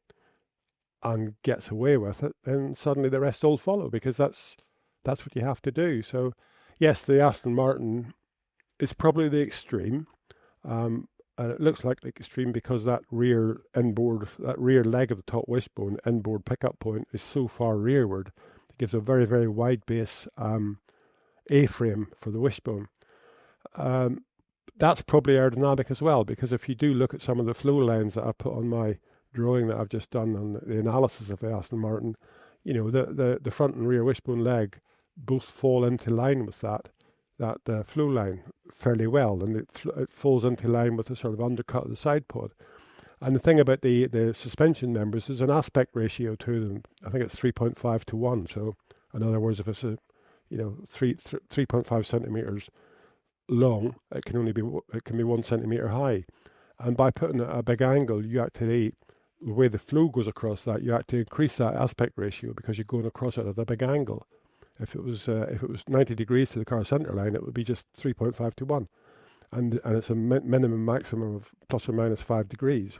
and gets away with it, then suddenly the rest all follow, because that's what you have to do. So yes, the Aston Martin is probably the extreme, and it looks like the extreme because that rear leg of the top wishbone inboard pickup point is so far rearward. It gives a very, very wide base A-frame for the wishbone. That's probably aerodynamic as well, because if you do look at some of the flow lines that I put on my drawing that I've just done on the analysis of the Aston Martin, the front and rear wishbone leg both fall into line with that flow line fairly well, and it falls into line with the sort of undercut of the Sidepod. And the thing about the suspension members is an aspect ratio to them. I think it's 3.5 to 1. So in other words, if it's 3.5 centimeters long, it can be 1 centimeter high. And by putting it at a big angle, you actually, the way the flow goes across that, you actually increase that aspect ratio because you're going across it at a big angle. If it was 90 degrees to the car center line, it would be just 3.5 to 1. And it's a minimum maximum of plus or minus 5 degrees.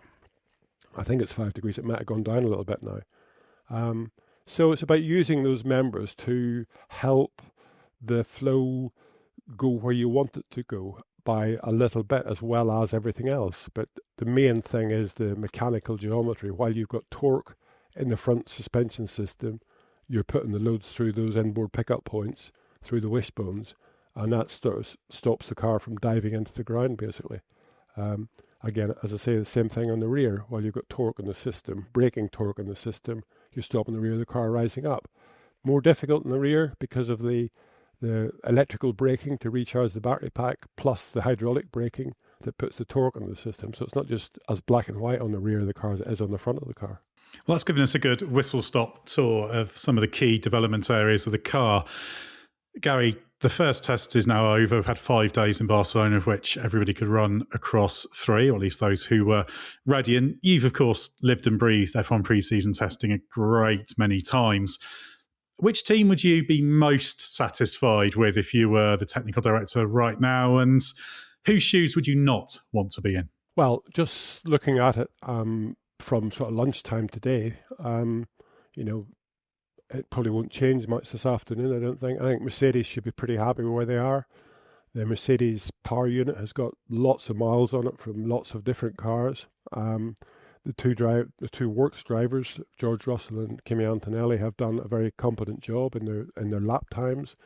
I think it's 5 degrees. It might have gone down a little bit now. So it's about using those members to help the flow go where you want it to go by a little bit, as well as everything else. But the main thing is the mechanical geometry. While you've got torque in the front suspension system, you're putting the loads through those inboard pickup points, through the wishbones, and that stops the car from diving into the ground, basically. Again, as I say, the same thing on the rear. While you've got torque in the system, braking torque in the system, you're stopping the rear of the car rising up. More difficult in the rear because of the electrical braking to recharge the battery pack, plus the hydraulic braking that puts the torque on the system. So it's not just as black and white on the rear of the car as it is on the front of the car. Well, that's given us a good whistle-stop tour of some of the key development areas of the car. Gary, the first test is now over. We've had 5 days in Barcelona, of which everybody could run across 3, or at least those who were ready. And you've, of course, lived and breathed F1 pre-season testing a great many times. Which team would you be most satisfied with if you were the technical director right now? And whose shoes would you not want to be in? Well, just looking at it from sort of lunchtime today, it probably won't change much this afternoon, I don't think. I think Mercedes should be pretty happy with where they are. The Mercedes power unit has got lots of miles on it from lots of different cars. The two works drivers, George Russell and Kimi Antonelli, have done a very competent job in their lap times.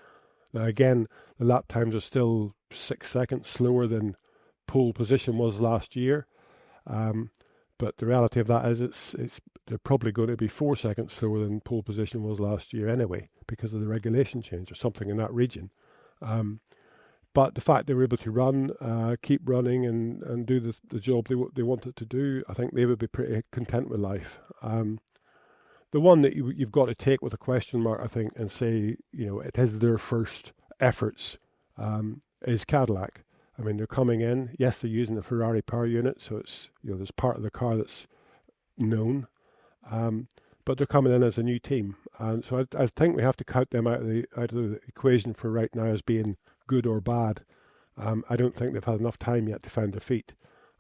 Now again, the lap times are still 6 seconds slower than pole position was last year. But the reality of that is they're probably going to be 4 seconds slower than pole position was last year anyway, because of the regulation change or something in that region. But the fact they were able to run, keep running and do the job they wanted to do, I think they would be pretty content with life. The one that you've got to take with a question mark, I think, and say, it is their first efforts, is Cadillac. I mean, they're coming in. Yes, they're using the Ferrari power unit, so it's there's part of the car that's known, but they're coming in as a new team, and so I think we have to count them out of the equation for right now as being good or bad. I don't think they've had enough time yet to find their feet.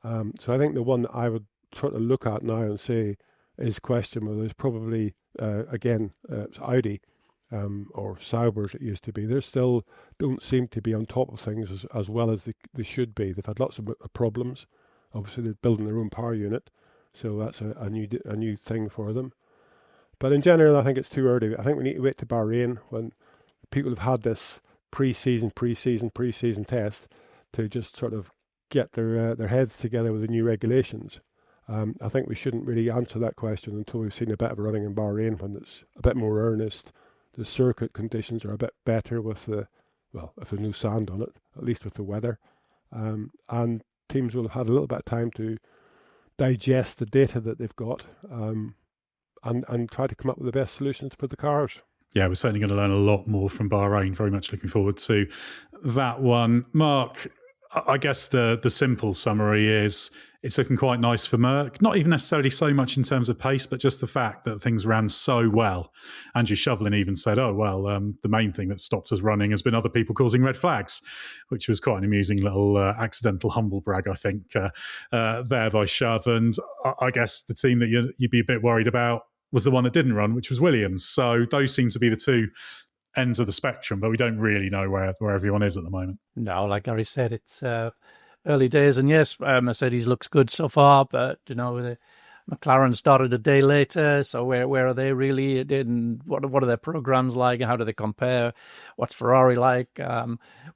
So I think the one that I would sort of look at now and say is questionable is probably it's Audi. Or Sauber as it used to be. They still don't seem to be on top of things as well as they should be. They've had lots of problems. Obviously, they're building their own power unit, so that's a new thing for them. But in general, I think it's too early. I think we need to wait to Bahrain when people have had this pre-season test to just sort of get their heads together with the new regulations. I think we shouldn't really answer that question until we've seen a bit of running in Bahrain when it's a bit more earnest. The circuit conditions are a bit better if there's no sand on it, at least with the weather. And teams will have had a little bit of time to digest the data that they've got and try to come up with the best solutions for the cars. Yeah, we're certainly going to learn a lot more from Bahrain. Very much looking forward to that one. Mark, I guess the simple summary is it's looking quite nice for Merck. Not even necessarily so much in terms of pace, but just the fact that things ran so well. Andrew Shovlin even said, the main thing that stopped us running has been other people causing red flags, which was quite an amusing little accidental humble brag, I think, there by Shov. And I guess the team that you'd be a bit worried about was the one that didn't run, which was Williams. So those seem to be the two ends of the spectrum, but we don't really know where everyone is at the moment. No, like Gary said, it's early days, and yes, Mercedes looks good so far, but McLaren started a day later, so where are they really? And what are their programs like? How do they compare? What's Ferrari like?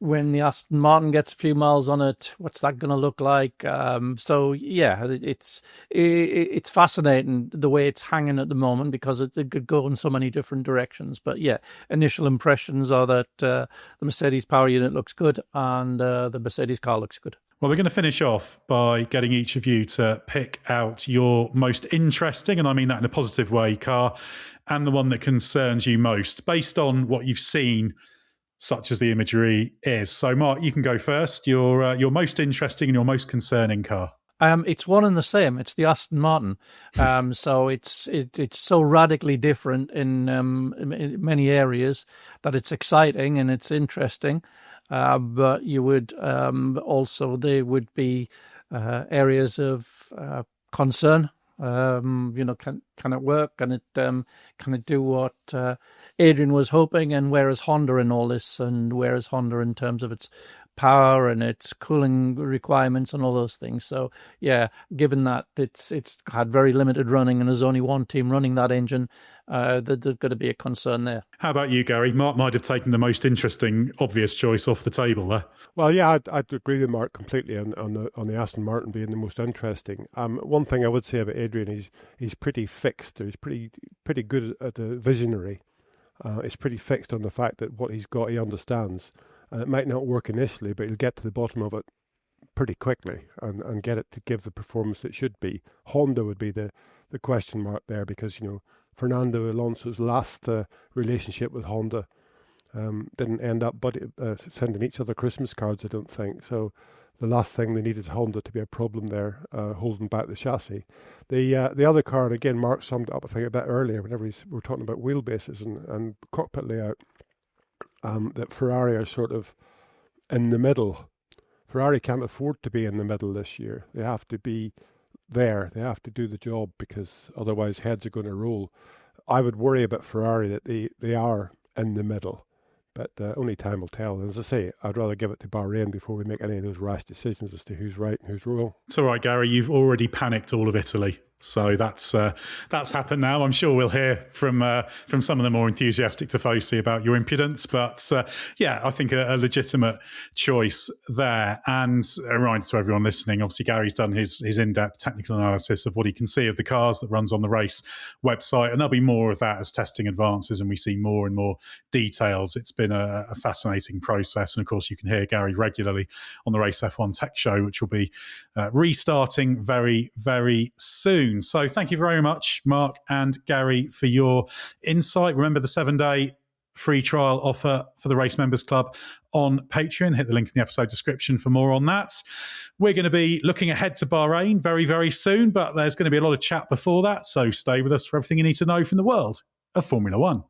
When the Aston Martin gets a few miles on it, what's that going to look like? So yeah, it's fascinating the way it's hanging at the moment because it could go in so many different directions. But yeah, initial impressions are that the Mercedes power unit looks good and the Mercedes car looks good. Well, we're going to finish off by getting each of you to pick out your most interesting, and I mean that in a positive way, car, and the one that concerns you most, based on what you've seen, such as the imagery is. So, Mark, you can go first. Your most interesting and your most concerning car. It's one and the same. It's the Aston Martin. So it's so radically different in many areas that it's exciting and it's interesting. But you would also there would be areas of concern. Can it work? Can it do what Adrian was hoping? And where is Honda in all this? And where is Honda in terms of its power and its cooling requirements and all those things? So yeah, given that it's had very limited running and there's only one team running that engine, there's going to be a concern there. How about you, Gary? Mark might have taken the most interesting, obvious choice off the table there. Well, yeah, I'd agree with Mark completely on the Aston Martin being the most interesting. One thing I would say about Adrian, he's pretty fixed. He's pretty good at the visionary. He's pretty fixed on the fact that what he's got, he understands. And it might not work initially, but he'll get to the bottom of it pretty quickly and get it to give the performance it should be. Honda would be the question mark there because, Fernando Alonso's last relationship with Honda didn't end up sending each other Christmas cards, I don't think. So the last thing they needed is Honda to be a problem there, holding back the chassis. The other car, and again, Mark summed it up, I think, a bit earlier whenever we were talking about wheelbases and cockpit layout. That Ferrari are sort of in the middle. Ferrari can't afford to be in the middle this year. They have to be there. They have to do the job because otherwise heads are going to roll. I would worry about Ferrari that they are in the middle. But only time will tell. And as I say, I'd rather give it to Bahrain before we make any of those rash decisions as to who's right and who's wrong. It's all right, Gary. You've already panicked all of Italy. So that's happened now. I'm sure we'll hear from some of the more enthusiastic Tifosi about your impudence. But I think a legitimate choice there. And a reminder to everyone listening, obviously Gary's done his in-depth technical analysis of what he can see of the cars that runs on the race website. And there'll be more of that as testing advances and we see more and more details. It's been a fascinating process. And of course, you can hear Gary regularly on the Race F1 Tech Show, which will be restarting very, very soon. So thank you very much, Mark and Gary, for your insight. Remember the 7-day free trial offer for the Race Members Club on Patreon. Hit the link in the episode description for more on that. We're going to be looking ahead to Bahrain very, very soon, but there's going to be a lot of chat before that. So stay with us for everything you need to know from the world of Formula One.